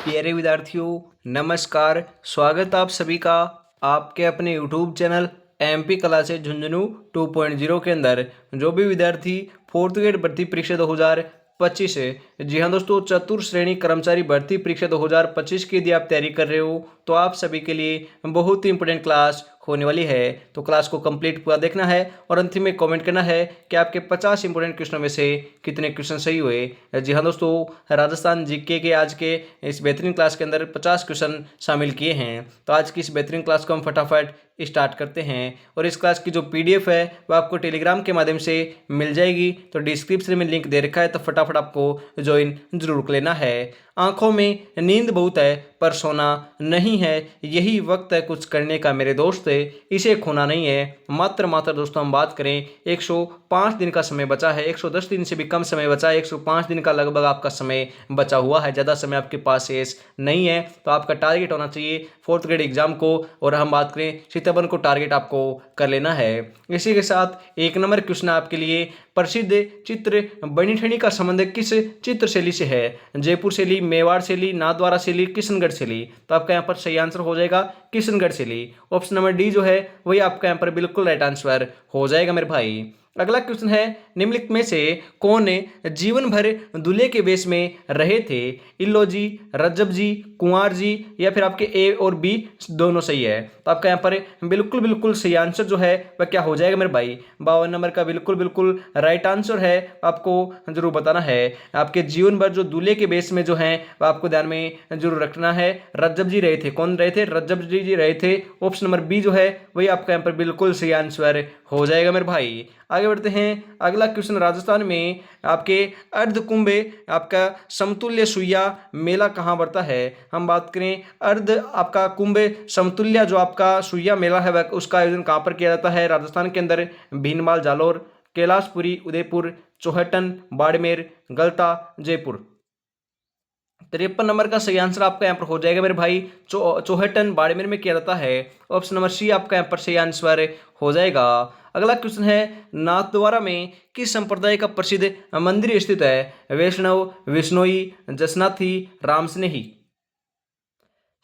प्यारे विद्यार्थियों, नमस्कार। स्वागत आप सभी का आपके अपने YouTube channel MP classes Jhunjhunu 2.0 के अंदर। जो भी विद्यार्थी फोर्थ ग्रेड भर्ती परीक्षा 2025 है, जी हाँ दोस्तों, चतुर्थ श्रेणी कर्मचारी भर्ती परीक्षा 2025 की यदि आप तैयारी कर रहे हो तो आप सभी के लिए बहुत ही इंपॉर्टेंट क्लास होने वाली है। तो क्लास को कंप्लीट पूरा देखना है और अंतिम में कमेंट करना है कि आपके 50 इंपॉर्टेंट क्वेश्चनों में से कितने क्वेश्चन सही हुए। जी हाँ दोस्तों, राजस्थान जीके के आज के इस बेहतरीन क्लास के अंदर 50 क्वेश्चन शामिल किए हैं। तो आज की इस बेहतरीन क्लास को हम फटाफट स्टार्ट करते हैं और इस क्लास की जो पीडीएफ है वो आपको टेलीग्राम के माध्यम से मिल जाएगी। तो डिस्क्रिप्शन में लिंक दे रखा है, तो फटाफट आपको ज्वाइन जरूर कर लेना है। आंखों में नींद बहुत है पर सोना नहीं है, यही वक्त है कुछ करने का मेरे दोस्त, इसे खोना नहीं है। मात्र दोस्तों हम बात करें 105 दिन का समय बचा है, 110 दिन से भी कम समय बचा है, 105 दिन का लगभग आपका समय बचा हुआ है, ज़्यादा समय आपके पास शेष नहीं है। तो आपका टारगेट होना चाहिए फोर्थ ग्रेड एग्जाम को, और हम बात करें सितंबर को टारगेट आपको कर लेना है। इसी के साथ एक नंबर क्वेश्चन आपके लिए, प्रसिद्ध चित्र बनी ठनी का संबंध किस चित्र शैली से है? जयपुर शैली, मेवाड़ शैली, नाथद्वारा शैली, किशनगढ़ शैली। तो आपका यहाँ पर सही आंसर हो जाएगा किशनगढ़ शैली। ऑप्शन नंबर डी जो है वही आपका यहाँ पर बिल्कुल राइट आंसर हो जाएगा मेरे भाई। अगला क्वेश्चन है, निम्नलिखित में से कौन जीवन भर दूल्हे के वेश में रहे थे? इल्लो जी, रज्जब जी, कुंवर जी, या फिर आपके ए और बी दोनों सही है। तो आपका यहाँ पर बिल्कुल बिल्कुल सही आंसर जो है वह क्या हो जाएगा मेरे भाई? 52 नंबर का बिल्कुल बिल्कुल राइट आंसर है। आपको जरूर बताना है आपके जीवन भर जो दूल्हे के वेश में जो है वह आपको ध्यान में जरूर रखना है। रज्जब जी रहे थे, कौन रहे थे? रज्जब जी रहे थे। ऑप्शन नंबर बी जो है वही आपका यहाँ पर बिल्कुल सही आंसर हो जाएगा मेरे भाई। आगे बढ़ते हैं। अगला क्वेश्चन, राजस्थान में आपके अर्धकुंभ आपका समतुल्य सुइया मेला कहाँ बढ़ता है? हम बात करें अर्ध आपका कुंभ समतुल्य जो आपका सुइया मेला है वह उसका आयोजन कहाँ पर किया जाता है? राजस्थान के अंदर भीनमाल, जालोर, कैलाशपुरी, उदयपुर, चौहटन, बाड़मेर, गलता, जयपुर। 53 नंबर का सही आंसर आपका यहाँ पर हो जाएगा मेरे भाई, चौहटन बाड़मेर में किया जाता है। ऑप्शन नंबर सी आपका यहाँ पर सही आंसर हो जाएगा। अगला क्वेश्चन है, नाथद्वारा में किस संप्रदाय का प्रसिद्ध मंदिर स्थित है? वैष्णव, विष्णोई, जसनाथी, रामस्नेही।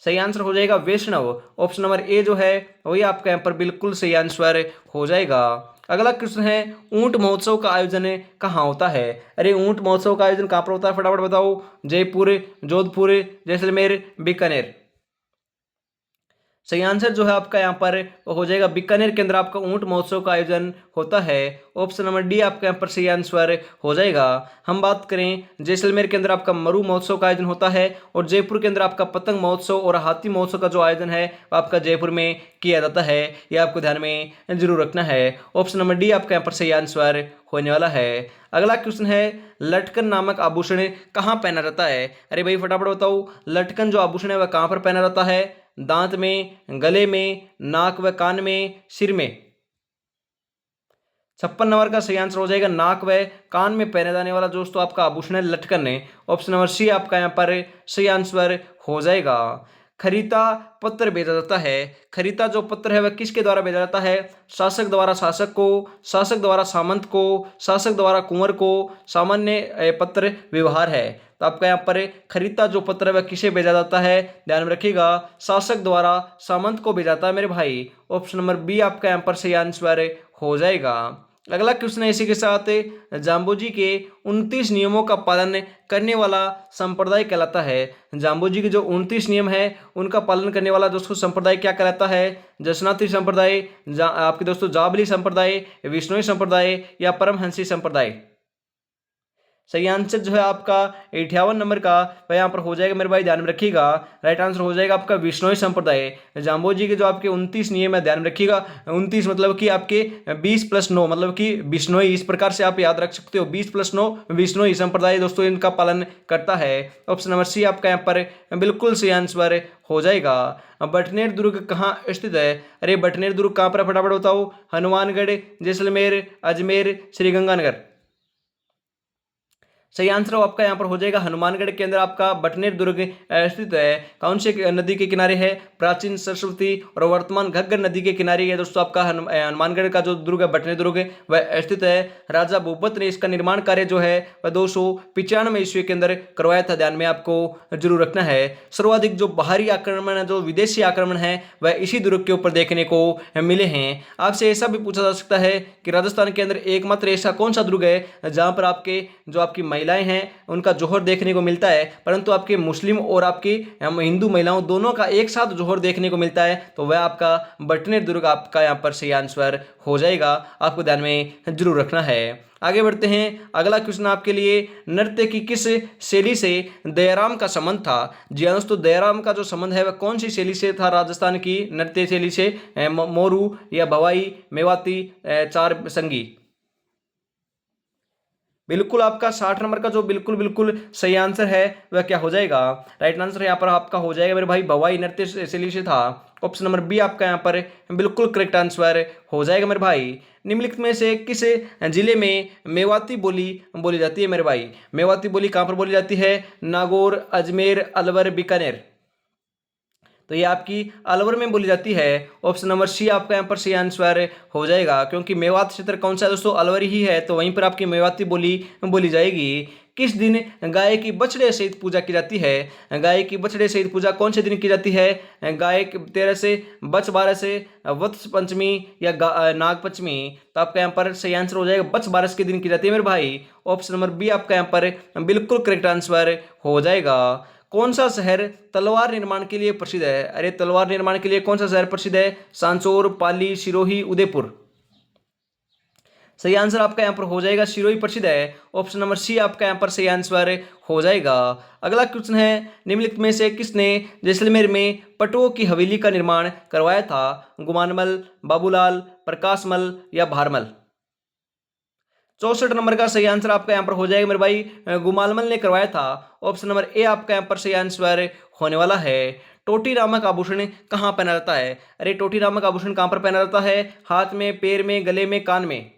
सही आंसर हो जाएगा वैष्णव। ऑप्शन नंबर ए जो है वही आपका यहाँ पर बिल्कुल सही आंसर हो जाएगा। अगला क्वेश्चन है, ऊंट महोत्सव का आयोजन कहाँ होता है? अरे ऊंट महोत्सव का आयोजन कहाँ पर होता है फटाफट बताओ। जयपुर, जोधपुर, जैसलमेर, बीकानेर। सही आंसर जो है आपका यहाँ पर हो जाएगा बीकानेर के अंदर आपका ऊंट महोत्सव का आयोजन होता है। ऑप्शन नंबर डी आपका यहाँ पर सही आंसर हो जाएगा। हम बात करें जैसलमेर के अंदर आपका मरु महोत्सव का आयोजन होता है, और जयपुर के अंदर आपका पतंग महोत्सव और हाथी महोत्सव का जो आयोजन है आपका जयपुर में किया जाता है। यह आपको ध्यान में जरूर रखना है। ऑप्शन नंबर डी आपका यहाँ पर सही आंसर होने वाला है। अगला क्वेश्चन है, लटकन नामक आभूषण कहाँ पहना जाता है? अरे भाई फटाफट बताओ, लटकन जो आभूषण है वह कहाँ पर पहना जाता है? दांत में, गले में, नाक व कान में, सिर में। 56 नंबर का सही आंसर हो जाएगा नाक व कान में पहने जाने वाला दोस्तों आपका आभूषण है लटकन है। ऑप्शन नंबर सी आपका यहाँ पर सही आंसर हो जाएगा। खरीता पत्र भेजा जाता है, खरीता जो पत्र है वह किसके द्वारा भेजा जाता है? शासक द्वारा शासक को, शासक द्वारा सामंत को, शासक द्वारा कुंवर को, सामान्य पत्र व्यवहार है। तो आपका यहाँ पर खरीता जो पत्र है वह किसे भेजा जाता है? ध्यान में रखिएगा, शासक द्वारा सामंत को भेजा जाता है मेरे भाई। ऑप्शन नंबर बी आपका यहाँ पर सही आंसर हो जाएगा। अगला क्वेश्चन है इसी के साथ, जाम्बोजी के 29 नियमों का पालन करने वाला संप्रदाय कहलाता है? जाम्बोजी के जो 29 नियम है उनका पालन करने वाला दोस्तों संप्रदाय क्या कहलाता है? जसनाथी संप्रदाय, आपके दोस्तों जाबली संप्रदाय, विष्णोई संप्रदाय, या परमहंसी संप्रदाय। सही आंसर जो है आपका 58 नंबर का वह यहाँ पर हो जाएगा मेरे भाई, ध्यान में रखिएगा। राइट आंसर हो जाएगा आपका विष्णोई संप्रदाय। जाम्बोजी के जो आपके 29 नियम है ध्यान में रखिएगा, 29 मतलब कि आपके 20 + 9 मतलब कि विष्णोई, इस प्रकार से आप याद रख सकते हो। 20 + 9 विष्णोई संप्रदाय दोस्तों इनका पालन करता है। ऑप्शन नंबर सी आपका यहाँ पर बिल्कुल सही आंसर हो जाएगा। बटनेर दुर्ग कहाँ स्थित है? अरे बटनेर दुर्ग कहाँ पर फटाफट बताओ। हनुमानगढ़, जैसलमेर, अजमेर, श्रीगंगानगर। सही आंसर आपका यहाँ पर हो जाएगा हनुमानगढ़ के अंदर आपका बटनेर दुर्ग स्थित है। कौन से नदी के किनारे है? प्राचीन सरस्वती और वर्तमान घग्गर नदी के किनारे है दोस्तों आपका हनुमानगढ़ का जो दुर्ग है, बटनेर दुर्ग, वह स्थित है। राजा भूपत ने इसका निर्माण कार्य जो है वह 295 ईस्वी के अंदर करवाया था, ध्यान में आपको जरूर रखना है। सर्वाधिक जो बाहरी आक्रमण है, जो विदेशी आक्रमण है, वह इसी दुर्ग के ऊपर देखने को मिले हैं। आपसे ऐसा भी पूछा जा सकता है कि राजस्थान के अंदर एकमात्र ऐसा कौन सा दुर्ग है जहां पर आपकी महिलाएं हैं उनका जोहर देखने को मिलता है, परंतु आपके मुस्लिम और आपकी हिंदू महिलाओं दोनों का एक साथ जोहर देखने को मिलता है, तो वह आपका बटनेर दुर्ग आपका यहाँ पर सही आंसर हो जाएगा। आपको ध्यान में जरूर रखना है। आगे बढ़ते हैं। अगला क्वेश्चन आपके लिए, नृत्य की किस शैली से दयाराम का संबंध था? जी हाँ दोस्तों, दयाराम का जो संबंध है वह कौन सी शैली से था? राजस्थान की नृत्य शैली से, मोरू या भवाई, मेवाती, चार संगी। बिल्कुल आपका 60 नंबर का जो बिल्कुल बिल्कुल सही आंसर है वह क्या हो जाएगा? राइट आंसर यहाँ पर आपका हो जाएगा मेरे भाई भवाई नृत्य शैली से था। ऑप्शन नंबर बी आपका यहाँ पर बिल्कुल करेक्ट आंसर हो जाएगा मेरे भाई। निम्नलिखित में से किस जिले में मेवाती बोली बोली जाती है मेरे भाई? मेवाती बोली कहाँ पर बोली जाती है? नागौर, अजमेर, अलवर, बीकानेर। तो ये आपकी अलवर में बोली जाती है। ऑप्शन नंबर सी आपका यहाँ पर सही आंसर हो जाएगा, क्योंकि मेवात क्षेत्र कौन सा है दोस्तों? अलवर ही है, तो वहीं पर आपकी मेवाती बोली बोली जाएगी। किस दिन गाय की बछड़े सहित पूजा की जाती है? गाय की बछड़े सहित पूजा कौन से दिन की जाती है? गाय 13 से, बछ 12 से, वत्स पंचमी या नाग पंचमी। तो आपका यहाँ पर सही आंसर हो जाएगा बछ 12 के दिन की जाती है मेरे भाई। ऑप्शन नंबर बी आपका यहाँ पर बिल्कुल करेक्ट आंसर हो जाएगा। कौन सा शहर तलवार निर्माण के लिए प्रसिद्ध है? अरे तलवार निर्माण के लिए कौन सा शहर प्रसिद्ध है? सांचौर, पाली, सिरोही, उदयपुर। सही आंसर आपका यहाँ पर हो जाएगा सिरोही प्रसिद्ध है। ऑप्शन नंबर सी आपका यहाँ पर सही आंसर हो जाएगा। अगला क्वेश्चन है, निम्नलिखित में से किसने जैसलमेर में पटुओं की हवेली का निर्माण करवाया था? गुमानमल, बाबूलाल, प्रकाशमल या भारमल। 64 नंबर का सही आंसर आपका यहाँ पर हो जाएगा मेरे भाई गुमालमल ने करवाया था। ऑप्शन नंबर ए आपका यहाँ पर सही आंसर होने वाला है। टोटी नामक आभूषण कहाँ पहना जाता है? अरे टोटी नामक आभूषण कहाँ पर पहना जाता है? हाथ में, पैर में, गले में, कान में।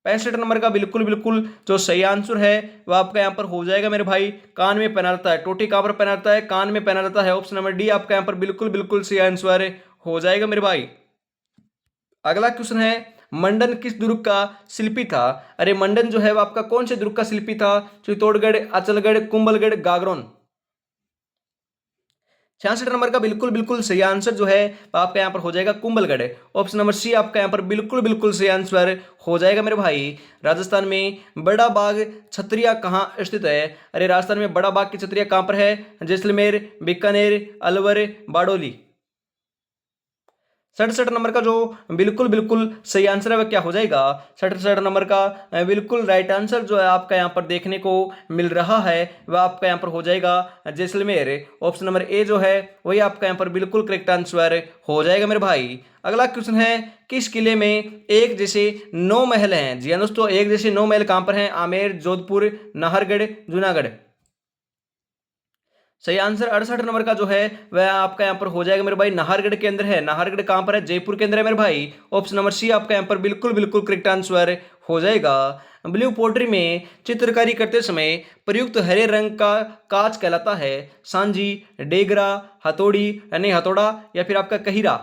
65 नंबर का बिल्कुल बिल्कुल जो सही आंसर है वह आपका यहाँ पर हो जाएगा मेरे भाई, कान में पहना जाता है। टोटी कहाँ पर पहना जाता है? कान में पहना जाता है। ऑप्शन नंबर डी आपका यहाँ पर बिल्कुल बिल्कुल सही आंसर हो जाएगा मेरे भाई। अगला क्वेश्चन है, मंडन किस दुर्ग का शिल्पी था? अरे मंडन जो है वो आपका कौन से दुर्ग का शिल्पी था? चित्तौड़गढ़, अचलगढ़, कुंभलगढ़, गागरोन। 66 नंबर का बिल्कुल बिल्कुल सही आंसर जो है आपका यहाँ पर हो जाएगा कुंभलगढ़। ऑप्शन नंबर सी आपका यहाँ पर बिल्कुल बिल्कुल सही आंसर हो जाएगा मेरे भाई। राजस्थान में बड़ा बाग छतरिया कहाँ स्थित है? अरे राजस्थान में बड़ा बाग की छतरिया कहाँ पर है? जैसलमेर, बीकानेर, अलवर, बारडोली। 67 नंबर का जो बिल्कुल बिल्कुल सही आंसर है वह क्या हो जाएगा? 67 नंबर का बिल्कुल राइट आंसर जो है आपका यहाँ पर देखने को मिल रहा है वह आपका यहाँ पर हो जाएगा जैसलमेर। ऑप्शन नंबर ए जो है वही आपका यहाँ पर बिल्कुल करेक्ट आंसर हो जाएगा मेरे भाई। अगला क्वेश्चन है, किस किले में एक जैसे 9 महल हैं? जी हाँ दोस्तों, एक जैसे 9 महल कहाँ पर हैं? आमेर, जोधपुर, नाहरगढ़, जूनागढ़। सही आंसर 68 नंबर का जो है वह आपका यहाँ पर हो जाएगा मेरे भाई, नाहरगढ़ के अंदर है। नाहरगढ़ कहाँ पर है? जयपुर के अंदर है मेरे भाई। ऑप्शन नंबर सी आपका यहाँ पर बिल्कुल बिल्कुल करेक्ट आंसर हो जाएगा। ब्लू पोट्री में चित्रकारी करते समय प्रयुक्त हरे रंग का कांच कहलाता है? सांझी, डेगरा, हथौड़ी यानी हथौड़ा या फिर आपका कहीरा।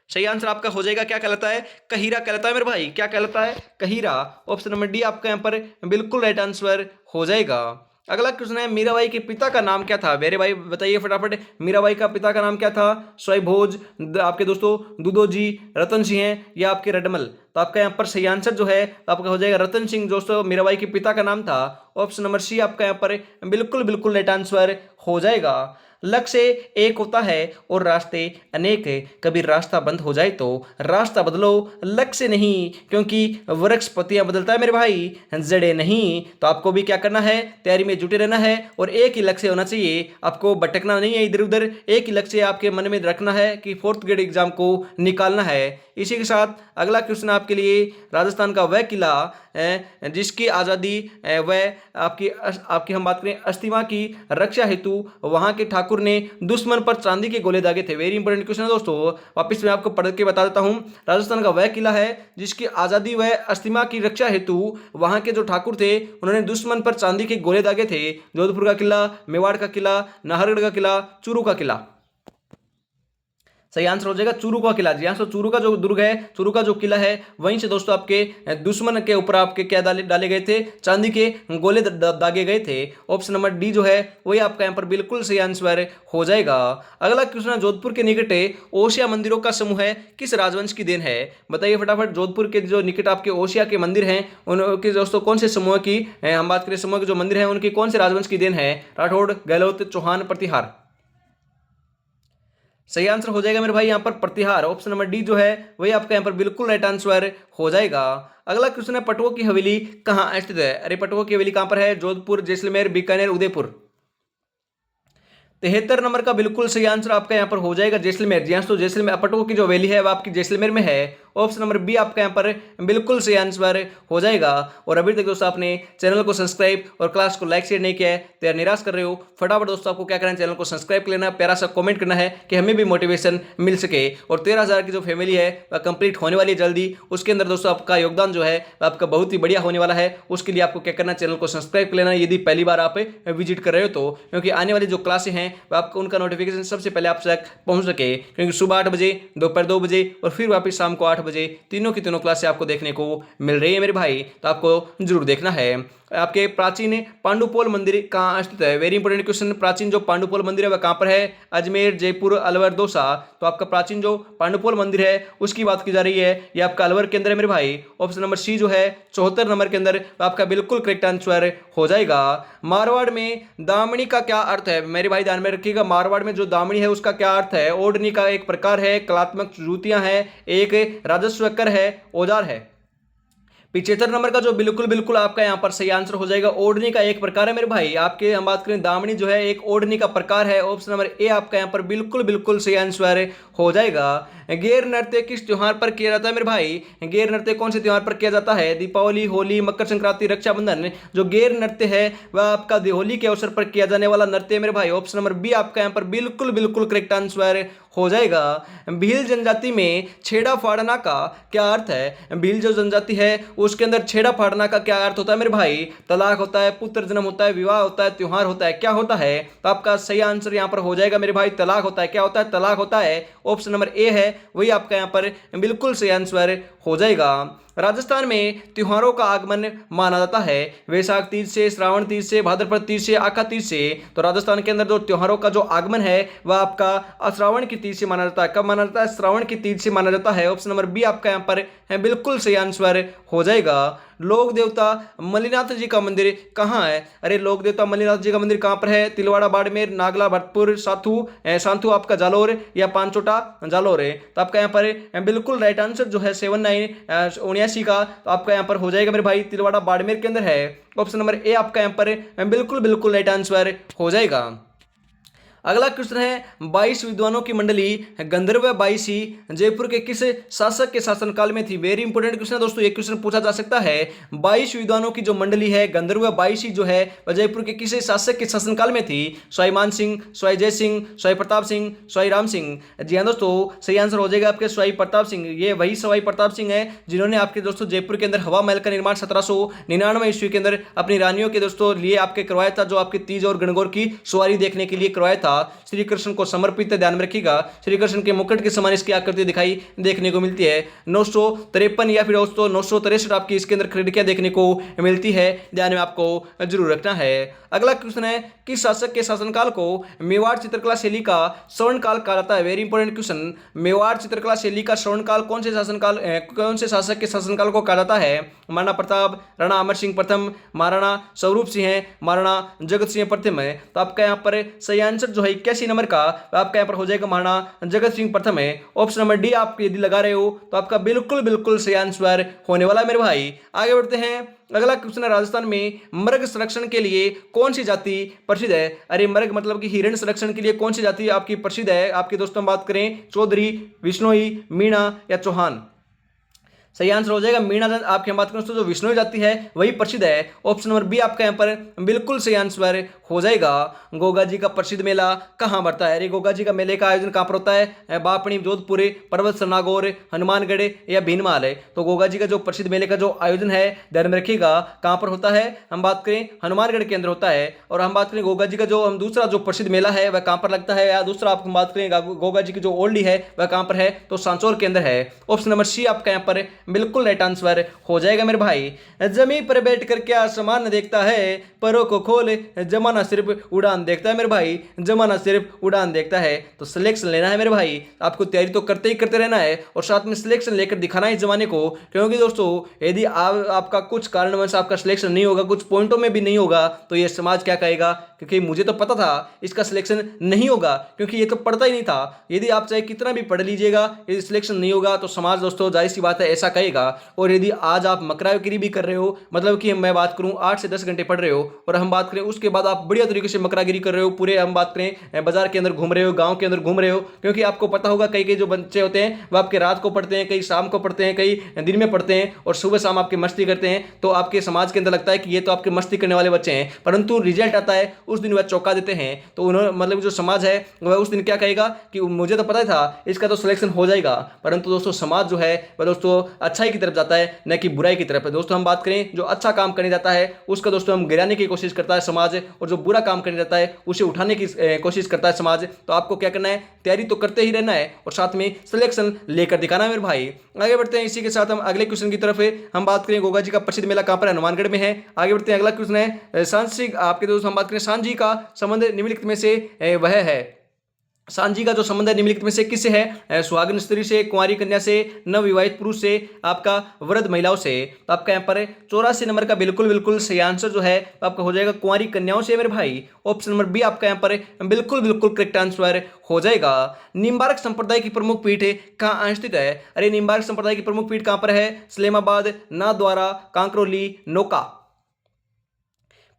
सही आंसर आपका हो जाएगा क्या कहलाता है? कहीरा कहलाता है मेरे भाई। क्या कहलाता है? कहीरा। ऑप्शन नंबर डी आपका यहाँ पर बिल्कुल राइट आंसर हो जाएगा। अगला क्वेश्चन है, मीराबाई के पिता का नाम क्या था? मेरे भाई बताइए फटाफट, मीराबाई का पिता का नाम क्या था? स्वयंभोज, आपके दोस्तों दुदोजी, रतन सिंह है या आपके रडमल। तो आपका यहाँ पर सही आंसर जो है आपका हो जाएगा रतन सिंह, दोस्तों मीराबाई के पिता का नाम था। ऑप्शन नंबर सी आपका यहाँ पर बिल्कुल बिल्कुल राइट आंसर हो जाएगा। लक्ष्य एक होता है और रास्ते अनेक है, कभी रास्ता बंद हो जाए तो रास्ता बदलो, लक्ष्य नहीं, क्योंकि वृक्ष पत्तियां बदलता है मेरे भाई, जड़े नहीं। तो आपको भी क्या करना है? तैयारी में जुटे रहना है और एक ही लक्ष्य होना चाहिए, आपको भटकना नहीं है इधर उधर। एक ही लक्ष्य आपके मन में रखना है कि 4th ग्रेड एग्जाम को निकालना है। इसी के साथ अगला क्वेश्चन आपके लिए, राजस्थान का वह किला जिसकी आज़ादी वह आपकी हम बात करें अस्तिमा की रक्षा हेतु वहां के ठाकुर ने दुश्मन पर चांदी के गोले दागे थे। वेरी इंपॉर्टेंट क्वेश्चन है दोस्तों, वापिस मैं आपको पढ़ के बता देता हूं। राजस्थान का वह किला है जिसकी आज़ादी व अस्तिमा की रक्षा हेतु वहां के जो ठाकुर थे उन्होंने दुश्मन पर चांदी के गोले दागे थे। जोधपुर का किला, मेवाड़ का किला, नाहरगढ़ का किला, चूरू का किला। सही आंसर हो जाएगा चूरू का किला। जी हाँ, तो चूरू का जो दुर्ग है, चूरू का जो किला है, वहीं से दोस्तों आपके दुश्मन के ऊपर आपके क्या डाले गए थे, चांदी के गोले दागे गए थे। ऑप्शन नंबर डी जो है वही आपका यहाँ पर बिल्कुल सही आंसर हो जाएगा। अगला क्वेश्चन, जोधपुर के निकट ओसिया मंदिरों का समूह है किस राजवंश की देन है? बताइए फटाफट। जोधपुर के जो निकट आपके ओसिया के मंदिर हैं उनके दोस्तों कौन से समूह की हम बात करें, समूह के जो मंदिर हैं उनकी कौन से राजवंश की देन है? राठौड़, गहलोत, चौहान, प्रतिहार। सही आंसर हो जाएगा मेरे भाई यहाँ पर प्रतिहार। ऑप्शन नंबर डी जो है वही आपका यहाँ पर बिल्कुल राइट आंसर हो जाएगा। अगला क्वेश्चन है, पटवों की हवेली कहाँ स्थित है? अरे पटवों की हवेली कहाँ पर है? जोधपुर, जैसलमेर, बीकानेर, उदयपुर। 73 नंबर का बिल्कुल सही आंसर आपका यहाँ पर हो जाएगा जैसलमेर। जी हाँ, तो जैसलमेर पटवों की जो हवेली है वो आपकी जैसलमेर में है। ऑप्शन नंबर बी आपका यहाँ पर बिल्कुल सही आंसर हो जाएगा। और अभी तक दोस्तों आपने चैनल को सब्सक्राइब और क्लास को लाइक शेयर नहीं किया है तो यार निराश कर रहे हो। फटाफट दोस्तों आपको क्या करना है, चैनल को सब्सक्राइब कर लेना, प्यारा सा कमेंट करना है कि हमें भी मोटिवेशन मिल सके। और 13,000 की जो फैमिली है वह कंप्लीट होने वाली है जल्दी। उसके अंदर दोस्तों आपका योगदान जो है आपका बहुत ही बढ़िया होने वाला है। उसके लिए आपको क्या करना है, चैनल को सब्सक्राइब कर लेना यदि पहली बार आप विजिट कर रहे हो तो, क्योंकि आने वाली जो क्लासें हैं वह आपको उनका नोटिफिकेशन सबसे पहले आप तक पहुंच सके। क्योंकि सुबह 8 बजे, दोपहर 2 बजे और फिर वापस शाम को 8 बजे तीनों क्लासें आपको देखने को मिल रही है मेरे भाई, तो आपको जरूर देखना है। आपके प्राचीन पांडुपोल मंदिर कहाँ स्थित है? Very important question. प्राचीन जो पांडुपोल मंदिर है वह कहाँ पर है? अजमेर, जयपुर, अलवर, दौसा। तो आपका प्राचीन जो पांडुपोल मंदिर है उसकी बात की जा रही है, ये आपका अलवर के अंदर है मेरे भाई। ऑप्शन नंबर सी जो है 74 नंबर के अंदर आपका बिल्कुल करेक्ट आंसर हो जाएगा। मारवाड़ में दामनी का क्या अर्थ है? मेरे भाई ध्यान में रखिएगा, मारवाड़ में जो दामनी है उसका क्या अर्थ है? ओढ़नी का एक प्रकार है, कलात्मक जूतियां हैं, एक राजस्व कर है, औजार है। 75 नंबर का जो बिल्कुल आपका यहाँ पर सही आंसर हो जाएगा, ओढ़नी का एक प्रकार है मेरे भाई। आपके हम बात करें दामनी जो है एक ओढ़नी का प्रकार है। ऑप्शन नंबर ए आपका यहाँ पर बिल्कुल सही आंसर हो जाएगा। गैर नृत्य किस त्योहार पर किया जाता है मेरे भाई? गैर नृत्य कौन से त्योहार पर किया जाता है? दीपावली, होली, मकर संक्रांति, रक्षाबंधन। जो गैर नृत्य है वह आपका होली के अवसर पर किया जाने वाला नृत्य है मेरे भाई। ऑप्शन नंबर बी आपका यहाँ पर बिल्कुल करेक्ट आंसर हो जाएगा। भील जनजाति में छेड़ा फाड़ना का क्या अर्थ है? भील जो जनजाति है उसके अंदर छेड़ा फाड़ना का क्या अर्थ होता है मेरे भाई? तलाक होता है, पुत्र जन्म होता है, विवाह होता है, त्योहार होता है, क्या होता है? तो आपका सही आंसर यहाँ पर हो जाएगा मेरे भाई, तलाक होता है। क्या होता है? तलाक होता है। ऑप्शन नंबर ए है वही आपका यहाँ पर बिल्कुल सही आंसर हो जाएगा। राजस्थान में त्योहारों का आगमन माना जाता है वैशाख तीज से, श्रावण तीज से, भाद्रपद तीज से, आखा तीज से। तो राजस्थान के अंदर जो त्योहारों का जो आगमन है वह आपका श्रावण की तीज से माना जाता है। कब माना जाता है? श्रावण की तीज से माना जाता है। ऑप्शन नंबर बी आपका यहाँ पर बिल्कुल सही आंसर हो जाएगा। लोक देवता मल्लीनाथ जी का मंदिर कहाँ है? अरे लोक देवता मल्लीनाथ जी का मंदिर कहाँ पर है? तिलवाड़ा, बाड़मेर, नागला, भरतपुर, सांथू आपका जालोर या पांचोटा जालोर है। तो आपका यहाँ पर बिल्कुल राइट आंसर जो है 79 का तो आपका यहाँ पर हो जाएगा मेरे भाई, तिलवाड़ा बाड़मेर के अंदर है। ऑप्शन नंबर ए आपका यहाँ पर बिल्कुल राइट आंसर हो जाएगा। अगला क्वेश्चन है, 22 विद्वानों की मंडली गंधर्व बाईसी जयपुर के किस शासक के शासनकाल में थी? वेरी इंपोर्टेंट क्वेश्चन है दोस्तों, एक क्वेश्चन पूछा जा सकता है। 22 विद्वानों की जो मंडली है गंधर्व बाईसी जो है वह जयपुर के किस शासक के शासनकाल में थी? स्वाई मान सिंह, स्वाई जय सिंह, स्वाई प्रताप सिंह, स्वाई राम सिंह। जी हाँ दोस्तों, सही आंसर हो जाएगा आपके स्वाई प्रताप सिंह। ये वही स्वाई प्रताप सिंह है जिन्होंने आपके दोस्तों जयपुर के अंदर हवा महल का निर्माण 1799 ईस्वी के अंदर अपनी रानियों के दोस्तों लिए आपके करवाया था, जो आपके तीज और गणगौर की सवारी देखने के लिए करवाया था। श्री कृष्ण को समर्पित है, ध्यान में रखिएगा। श्री कृष्ण के मुकुट के समान इसकी आकृति दिखाई देखने को मिलती है। 953 या फिर दोस्तों 963 आपकी इसके अंदर खिड़कियां देखने को मिलती है, ध्यान में आपको जरूर रखना है। अगला क्वेश्चन है, किस शासक के शासनकाल को मेवाड़ चित्रकला शैली का स्वर्णकाल कहा जाता है? Very important question. मेवाड़ चित्रकला शैली का स्वर्णकाल कौन से शासक के शासनकाल को कहा जाता है? महाराणा प्रताप, राणा अमर सिंह प्रथम, महाराणा स्वरूप सिंह है, महाराणा जगत सिंह प्रथम है। तो आपका यहाँ पर सही आंसर जो है 81 नंबर का आपका यहाँ पर हो जाएगा महाराणा जगत सिंह प्रथम है। ऑप्शन नंबर डी आप यदि लगा रहे हो तो आपका बिल्कुल सही आंसर होने वाला है मेरे भाई। आगे बढ़ते हैं। अगला क्वेश्चन है, राजस्थान में मृग संरक्षण के लिए कौन सी जाति प्रसिद्ध है? अरे मृग मतलब कि हिरण संरक्षण के लिए कौन सी जाति आपकी प्रसिद्ध है? आपके दोस्तों बात करें चौधरी, विश्नोई, मीणा या चौहान। सही आंसर हो जाएगा मीणा। आपके हम बात करें दोस्तों जो विष्णु जाति है वही प्रसिद्ध है। ऑप्शन नंबर बी आपका यहाँ पर बिल्कुल सही आंसर हो जाएगा। गोगा जी का प्रसिद्ध मेला कहाँ बढ़ता है? अरे गोगा जी का मेले का आयोजन कहाँ पर होता है? बापणी, जोधपुर, पर्वत सरनागौर, हनुमानगढ़ या भीनमाल है। तो गोगा जी का जो प्रसिद्ध मेले का जो आयोजन है ध्यान में रखिएगा कहाँ पर होता है। हम बात करें हनुमानगढ़ के अंदर होता है। और हम बात करें गोगा जी का जो हम दूसरा जो प्रसिद्ध मेला है वह कहाँ पर लगता है, या दूसरा आप बात करें गोगा जी की जो ओल्डी है वह कहाँ पर है, तो सांचौर के अंदर है। ऑप्शन नंबर सी आपका यहाँ पर बिल्कुल राइट आंसर हो जाएगा मेरे भाई। जमीन पर बैठ कर क्या आसमान देखता है, परों को खोल जमाना सिर्फ उड़ान देखता है मेरे भाई, जमाना सिर्फ उड़ान देखता है। तो सिलेक्शन लेना है मेरे भाई, आपको तैयारी तो करते ही करते रहना है और साथ में सिलेक्शन लेकर दिखाना है इस जमाने को। क्योंकि दोस्तों यदि आपका कुछ कारणवश आपका सिलेक्शन नहीं होगा, कुछ पॉइंटों में भी नहीं होगा, तो ये समाज क्या कहेगा? क्योंकि मुझे तो पता था इसका सिलेक्शन नहीं होगा, क्योंकि ये तो पढ़ता ही नहीं था। यदि आप चाहे कितना भी पढ़ लीजिएगा, यदि सिलेक्शन नहीं होगा तो समाज दोस्तों जाहिर सी बात है ऐसा कहेगा। और यदि आज आप मकरागिरी भी कर रहे हो, मतलब कि मैं बात करूं 8 से 10 घंटे पढ़ रहे हो, और हम बात करें उसके बाद आप बढ़िया तरीके से मकरागिरी कर रहे हो, पूरे हम बात करें बाजार के अंदर घूम रहे हो, गांव के अंदर घूम रहे हो, क्योंकि आपको पता होगा कई कई जो बच्चे होते हैं वो आपके रात को पढ़ते हैं, कई शाम को पढ़ते हैं, कई दिन में पढ़ते हैं और सुबह शाम आपकी मस्ती करते हैं। तो आपके समाज के अंदर लगता है कि ये तो आपके मस्ती करने वाले बच्चे हैं, परंतु रिजल्ट आता है उस दिन वह चौंका देते हैं। तो उन्होंने मतलब जो समाज है वह उस दिन क्या कहेगा कि मुझे तो पता ही था इसका तो सिलेक्शन हो जाएगा। परंतु दोस्तों समाज जो है वह दोस्तों अच्छाई की तरफ जाता है, न कि बुराई की तरफ। दोस्तों हम बात करें जो अच्छा काम करने जाता है उसका दोस्तों हम गिराने की कोशिश करता है समाज, और जो बुरा काम करने जाता है उसे उठाने की कोशिश करता है समाज। तो आपको क्या करना है, तैयारी तो करते ही रहना है और साथ में सिलेक्शन लेकर दिखाना है मेरे भाई। आगे बढ़ते हैं, इसी के साथ हम अगले क्वेश्चन की तरफ हम बात करें। गोगा जी का प्रसिद्ध मेला कहां पर है? हनुमानगढ़ में है। आगे बढ़ते हैं, अगला क्वेश्चन है सांची। आपके दोस्तों हम बात करें सांची का संबंध निम्नलिखित में से वह है। सांझी का जो संबंध है निम्नलिखित में से किससे है? सुहागन स्त्री से, कुंवारी कन्या से, नवविवाहित पुरुष से, आपका वृद्ध महिलाओं से। तो आपका यहाँ पर 84 नंबर का बिल्कुल बिल्कुल सही आंसर जो है आपका हो जाएगा कुंवारी कन्याओं से मेरे भाई। ऑप्शन नंबर बी आपका यहाँ पर बिल्कुल बिल्कुल करेक्ट आंसर हो जाएगा। निम्बार्क संप्रदाय की प्रमुख पीठ कहाँ स्थित है? अरे निम्बार्क संप्रदाय की प्रमुख पीठ कहाँ पर है? सलेमाबाद, नाथद्वारा, कांकरोली, नौका।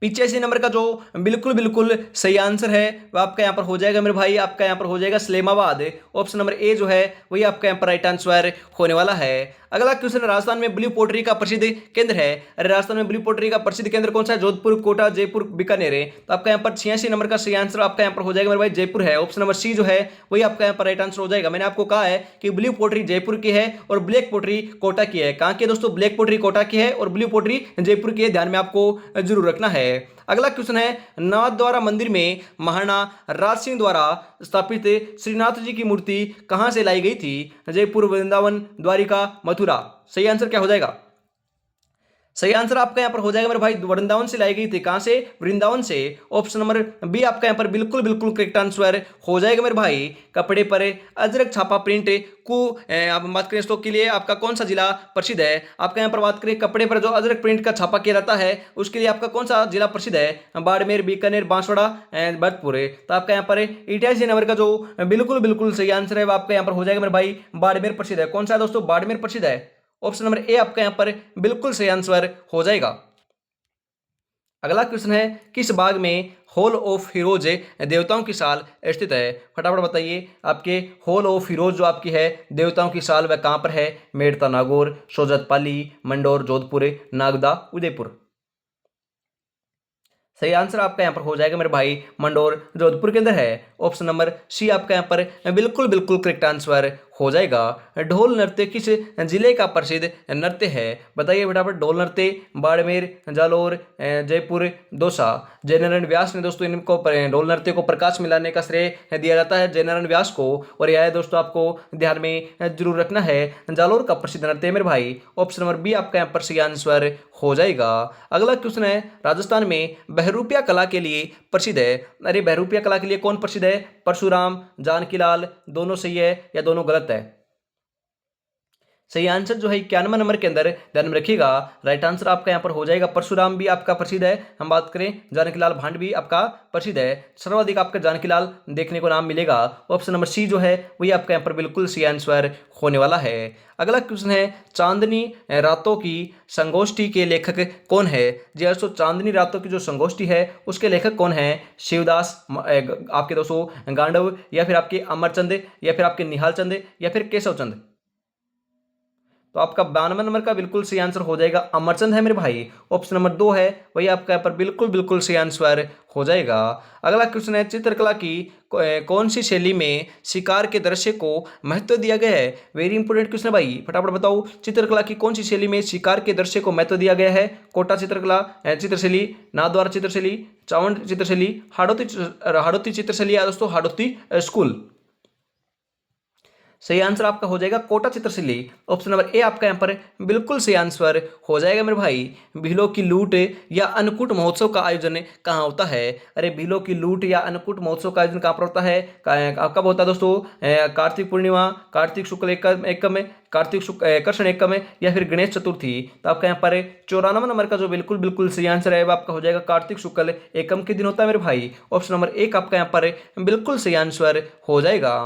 85 नंबर का जो बिल्कुल बिल्कुल सही आंसर है वो आपका यहाँ पर हो जाएगा मेरे भाई, आपका यहाँ पर हो जाएगा सलेमाबाद। ऑप्शन नंबर ए जो है वही आपका यहाँ पर राइट आंसर होने वाला है। अगला क्वेश्चन, राजस्थान में ब्लू पोटरी का प्रसिद्ध केंद्र है। अरे राजस्थान में ब्लू पोटरी का प्रसिद्ध केंद्र कौन सा है? जोधपुर, कोटा, जयपुर, बीकानेर है। तो आपका यहाँ पर 86 नंबर का सही आंसर आपका यहाँ पर हो जाएगा मेरे भाई, जयपुर है। ऑप्शन नंबर सी जो है वही आपका यहाँ पर राइट आंसर हो जाएगा। मैंने आपको कहा है कि ब्लू पोटरी जयपुर की है और ब्लैक पोटरी कोटा की है। कहाँ की है दोस्तों? ब्लैक पोटरी कोटा की है और ब्लू पोटरी जयपुर की है, ध्यान में आपको जरूर रखना है। अगला क्वेश्चन है, नाथद्वारा मंदिर में महाराणा राज सिंह द्वारा स्थापित श्रीनाथ जी की मूर्ति कहां से लाई गई थी? जयपुर, वृंदावन, द्वारिका, मथुरा। सही आंसर क्या हो जाएगा? सही आंसर आपका यहाँ पर हो जाएगा मेरे भाई, वृंदावन से लाई गई थी। कहां से? वृंदावन से। ऑप्शन नंबर बी आपका यहाँ पर बिल्कुल बिल्कुल करेक्ट आंसर हो जाएगा मेरे भाई। कपड़े पर अजरक छापा प्रिंट को आप बात करें इसके लिए आपका कौन सा जिला प्रसिद्ध है? आपका यहाँ पर बात करें कपड़े पर जो अजरक प्रिंट का छापा किया जाता है उसके लिए आपका कौन सा जिला प्रसिद्ध है? बाड़मेर, बीकानेर, बांसवाड़ा, भरतपुर। तो आपका यहाँ पर 88 नंबर का जो बिल्कुल बिल्कुल सही आंसर है वो आपका यहाँ पर हो जाएगा मेरे भाई, बाड़मेर प्रसिद्ध है। कौन सा है दोस्तों? बाड़मेर प्रसिद्ध है। ऑप्शन नंबर ए आपका यहां पर बिल्कुल सही आंसर हो जाएगा। अगला क्वेश्चन है, किस बाग में हॉल ऑफ हीरोज देवताओं की साल स्थित है? फटाफट बताइए, आपके हॉल ऑफ हीरोज जो आपकी है देवताओं की साल वह कहां पर है? मेड़ता, नागौर, सोजतपाली, मंडोर, जोधपुर, नागदा, उदयपुर। सही आंसर आपका यहाँ पर हो जाएगा मेरे भाई, मंडोर, जोधपुर के अंदर है। ऑप्शन नंबर सी आपका यहाँ पर बिल्कुल बिल्कुल करेक्ट आंसर हो जाएगा। ढोल नृत्य किस जिले का प्रसिद्ध नृत्य है? बताइए फटाफट। ढोल नृत्य बाड़मेर, जालोर, जयपुर, दौसा। जयनारायण व्यास ने दोस्तों इनको ढोल नृत्य को प्रकाश में लाने का श्रेय दिया जाता है जयनारायण व्यास को, और यह दोस्तों आपको ध्यान में जरूर रखना है, जालोर का प्रसिद्ध नृत्य है मेरे भाई। ऑप्शन नंबर बी आपका यहाँ पर सही आंसर हो जाएगा। अगला क्वेश्चन है, राजस्थान में बहरूपिया कला के लिए प्रसिद्ध है। अरे बहरूपिया कला के लिए कौन प्रसिद्ध है? परशुराम, जानकीलाल, दोनों सही है या दोनों गलत है? सही आंसर जो है 91 नंबर के अंदर ध्यान में रखिएगा, राइट आंसर आपका यहाँ पर हो जाएगा। परशुराम भी आपका प्रसिद्ध है। हम बात करें जानकीलाल भांड भी आपका प्रसिद्ध है। सर्वाधिक आपका जानकीलाल देखने को नाम मिलेगा। ऑप्शन नंबर सी जो है वही आपका यहाँ पर बिल्कुल सही आंसर होने वाला है। अगला क्वेश्चन है, चांदनी रातों की संगोष्ठी के लेखक कौन है? जी दोस्तों, चांदनी रातों की जो संगोष्ठी है उसके लेखक कौन है? शिवदास, आपके दोस्तों गांडव, या फिर आपके अमरचंद, या फिर आपके निहाल चंद, या फिर केशव चंद। तो आपका 92 नंबर का बिल्कुल सही आंसर हो जाएगा अमरचंद है मेरे भाई। ऑप्शन नंबर 2 है वही आपका यहाँ पर बिल्कुल बिल्कुल सही आंसर हो जाएगा। अगला क्वेश्चन है चित्रकला की कौन सी शैली में शिकार के दृश्य को महत्व दिया गया है। वेरी इंपोर्टेंट क्वेश्चन है भाई, फटाफट बताओ चित्रकला की कौन सी शैली में शिकार के दृश्य को महत्व दिया गया है। कोटा चित्रकला चित्रशैली, नाथद्वारा चित्रशैली, चावंड चित्रशैली, हाड़ौती चित्रशैली या दोस्तों हाड़ौती स्कूल। सही आंसर आपका हो जाएगा कोटा चित्रशैली। ऑप्शन नंबर ए आपका यहाँ पर बिल्कुल सही आंसर हो जाएगा मेरे भाई। भीलों की लूट या अन्नकूट महोत्सव का आयोजन कहाँ होता है। अरे भीलों की लूट या अन्नकूट महोत्सव का आयोजन कहाँ पर होता है, कब होता है दोस्तों। कार्तिक पूर्णिमा, कार्तिक शुक्ल एकम में, कार्तिक शुक्ल कृष्ण एकम में, या फिर गणेश चतुर्थी। तो आपका यहाँ पर 94 नंबर का जो बिल्कुल बिल्कुल सही आंसर है वो आपका हो जाएगा कार्तिक शुक्ल एकम के दिन होता है मेरे भाई। ऑप्शन नंबर 1 आपका यहाँ पर बिल्कुल सही आंसर हो जाएगा।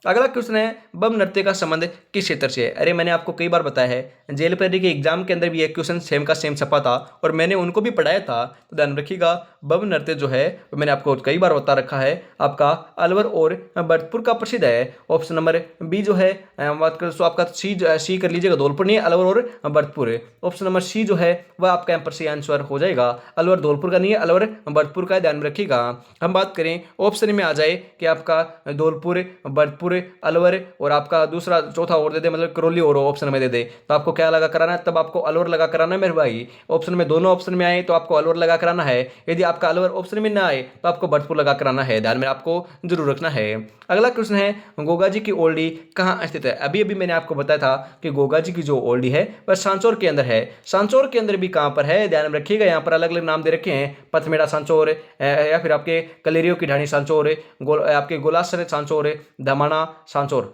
अगला क्वेश्चन है बम नृत्य का संबंध किस क्षेत्र से है। अरे मैंने आपको कई बार बताया है जेल परी के एग्जाम के अंदर भी एक क्वेश्चन सेम का सेम छपा था और मैंने उनको भी पढ़ाया था, तो ध्यान रखिएगा। बम नृत्य जो है मैंने आपको कई बार बता रखा है, आपका अलवर और भरतपुर का प्रसिद्ध है। ऑप्शन नंबर बी जो है बात करें तो आपका सी कर लीजिएगा, धौलपुर नहीं, अलवर और भरतपुर। ऑप्शन नंबर सी जो है वह आपका यहाँ पर सही आंसर हो जाएगा। अलवर धौलपुर का नहीं है, अलवर भरतपुर का, ध्यान रखिएगा। हम बात करें ऑप्शन में आ जाए कि आपका धौलपुर, भरतपुर, अलवर और आपका दूसरा चौथा और दे दे, मतलब करौली और ऑप्शन में दे दे, तो आपको क्या लगा कराना है, तब आपको अलवर लगा कराना है मेरे भाई। ऑप्शन में दोनों ऑप्शन में आए तो आपको अलवर लगा कराना है, यदि आपका अलवर ऑप्शन में ना आए तो आपको भरतपुर लगा कराना है, ध्यान में आपको जरूर रखना है। अगला क्वेश्चन है गोगा जी की ओल्डी कहाँ स्थित है। अभी अभी मैंने आपको बताया था कि गोगा जी की जो ओल्डी है वह सांचौर के अंदर है। सांचौर के अंदर भी कहाँ पर है, ध्यान में रखिएगा। यहाँ पर अलग अलग नाम दे रखे हैं, पथमेड़ा सांचौर या फिर आपके कलेरियो की ढाणी सांचौर, आपके गोलासर सांचौर, धमाना सांचौर।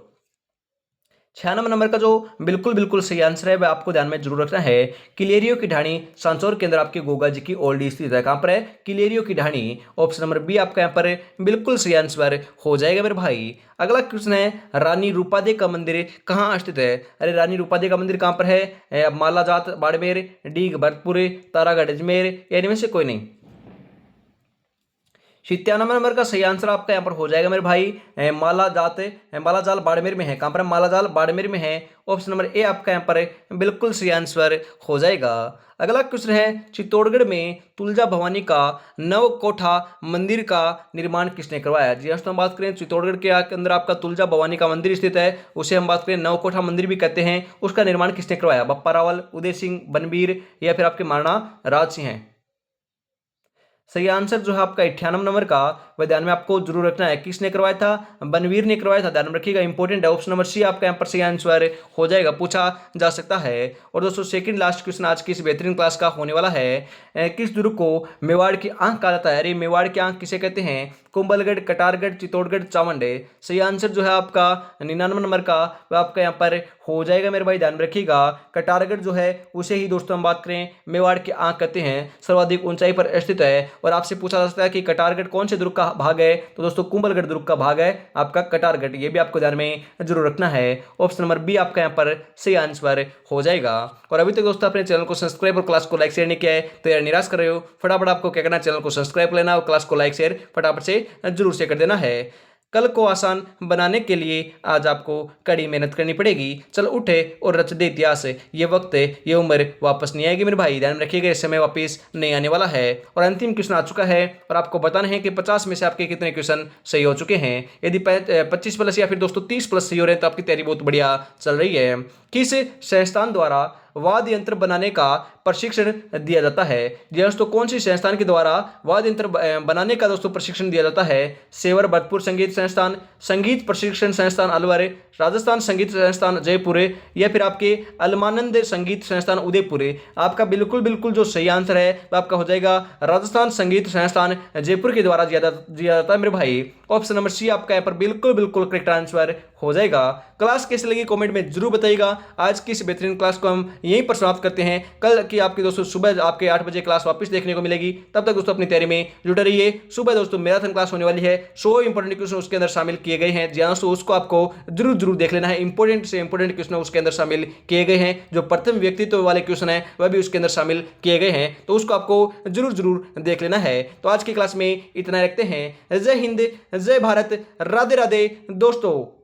96 नंबर का जो बिल्कुल बिल्कुल सही आंसर है वह आपको ध्यान में जरूर रखना है। किलेरियो की ढाणी सांचौर के अंदर आपके गोगा जी की ओल्डी स्थित है। कहां पर है, किलेरियो की ढाणी। ऑप्शन नंबर बी आपका यहाँ पर बिल्कुल सही आंसर हो जाएगा मेरे भाई। अगला क्वेश्चन है रानी रूपादे का मंदिर कहाँ स्थित है। अरे रानी रूपादे का मंदिर कहां पर है, मालाजात बाड़मेर, डीग भरतपुर, तारागढ़ अजमेर, या इनमें से कोई नहीं। 97 नंबर का सही आंसर आपका यहाँ पर हो जाएगा मेरे भाई। मालाजाल बाड़मेर में है। कहां पर है, मालाजाल बाड़मेर में है। ऑप्शन नंबर ए आपका यहाँ पर बिल्कुल सही आंसर हो जाएगा। अगला क्वेश्चन है चित्तौड़गढ़ में तुलजा भवानी का नव कोठा मंदिर का निर्माण किसने करवाया। जी हम बात करें चित्तौड़गढ़ के अंदर आपका तुलजा भवानी का मंदिर स्थित है, उसे हम बात करें नव कोठा मंदिर भी कहते हैं, उसका निर्माण किसने करवाया। बप्पा रावल, उदय सिंह, बनबीर, या फिर आपके महाराणा राज सिंह हैं। सही आंसर जो है आपका 98 नंबर का वह ध्यान में आपको जरूर रखना है, किसने करवाया था, बनवीर ने करवाया था, ध्यान में रखिएगा, इंपॉर्टेंट है। ऑप्शन नंबर सी आपका यहाँ पर सही आंसर हो जाएगा, पूछा जा सकता है। और दोस्तों सेकंड लास्ट क्वेश्चन आज की इस बेहतरीन क्लास का होने वाला है, किस दुर्ग को मेवाड़ की आंख कहा जाता है। अरे मेवाड़ की आंख किसे कहते हैं, कुंभलगढ़, कटारगढ़, चित्तौड़गढ़, चावंड। सही आंसर जो है आपका 99 नंबर का वह आपका यहाँ पर हो जाएगा मेरे भाई, ध्यान में रखिएगा। कटारगढ़ जो है उसे ही दोस्तों हम बात करें मेवाड़ की आंख कहते हैं, सर्वाधिक ऊंचाई पर स्थित है। और आपसे पूछा जा सकता है कि कटारगढ़ कौन से दुर्ग का भाग है, तो दोस्तों कुंभलगढ़ दुर्ग का भाग है आपका कटारगढ़, ये भी आपको ध्यान में जरूर रखना है। ऑप्शन नंबर बी आपका यहाँ पर सही आंसर हो जाएगा। और अभी तक दोस्तों अपने चैनल को सब्सक्राइब और क्लास को लाइक शेयर नहीं किया है तो यार निराश कर रहे हो, फटाफट आपको क्या करना है, चैनल को सब्सक्राइब लेना और क्लास को लाइक शेयर फटाफट से जरूर से कर देना है। कल को आसान बनाने के लिए आज आपको कड़ी मेहनत करनी पड़ेगी। चल उठे और रच दे इतिहास, ये वक्त ये उम्र वापस नहीं आएगी मेरे भाई, ध्यान रखिएगा, इस समय वापस नहीं आने वाला है। और अंतिम क्वेश्चन आ चुका है और आपको बताना है कि 50 में से आपके कितने क्वेश्चन सही हो चुके हैं। यदि 25 प्लस या फिर दोस्तों 30 प्लस सही हो रहे हैं तो आपकी तैयारी बहुत बढ़िया चल रही है। किस संस्थान द्वारा वाद्य यंत्र बनाने का प्रशिक्षण दिया जाता है। जी दोस्तों कौन सी संस्थान के द्वारा वाद्य यंत्र बनाने का दोस्तों प्रशिक्षण दिया जाता है। सेवर भरतपुर संगीत संस्थान, संगीत प्रशिक्षण संस्थान अलवर, राजस्थान संगीत संस्थान जयपुर, या फिर आपके अलमानंद संगीत संस्थान उदयपुर। आपका बिल्कुल बिल्कुल जो सही आंसर है वो आपका हो जाएगा राजस्थान संगीत संस्थान जयपुर के द्वारा दिया जाता है मेरे भाई। ऑप्शन नंबर सी आपका यहाँ पर बिल्कुल बिल्कुल करेक्ट आंसर हो जाएगा। क्लास कैसे लगी कमेंट में जरूर बताइएगा। आज की इस बेहतरीन क्लास को हम यहीं पर समाप्त करते हैं। कल की आपकी दोस्तों सुबह आपके 8 बजे क्लास वापस देखने को मिलेगी। तब तक दोस्तों अपनी तैयारी में जुटे रहिए। सुबह दोस्तों मैराथन क्लास होने वाली है, 100 इंपॉर्टेंट क्वेश्चन उसके अंदर शामिल किए गए हैं। जी दोस्तों उसको आपको जरूर जरूर देख लेना है। इंपॉर्टेंट से इंपॉर्टेंट क्वेश्चन उसके अंदर शामिल किए गए हैं। जो प्रथम व्यक्तित्व वाले क्वेश्चन है वह भी उसके अंदर शामिल किए गए हैं, तो उसको आपको जरूर जरूर देख लेना है। तो आज की क्लास में इतना रखते हैं। जय हिंद, जय भारत, राधे राधे दोस्तों।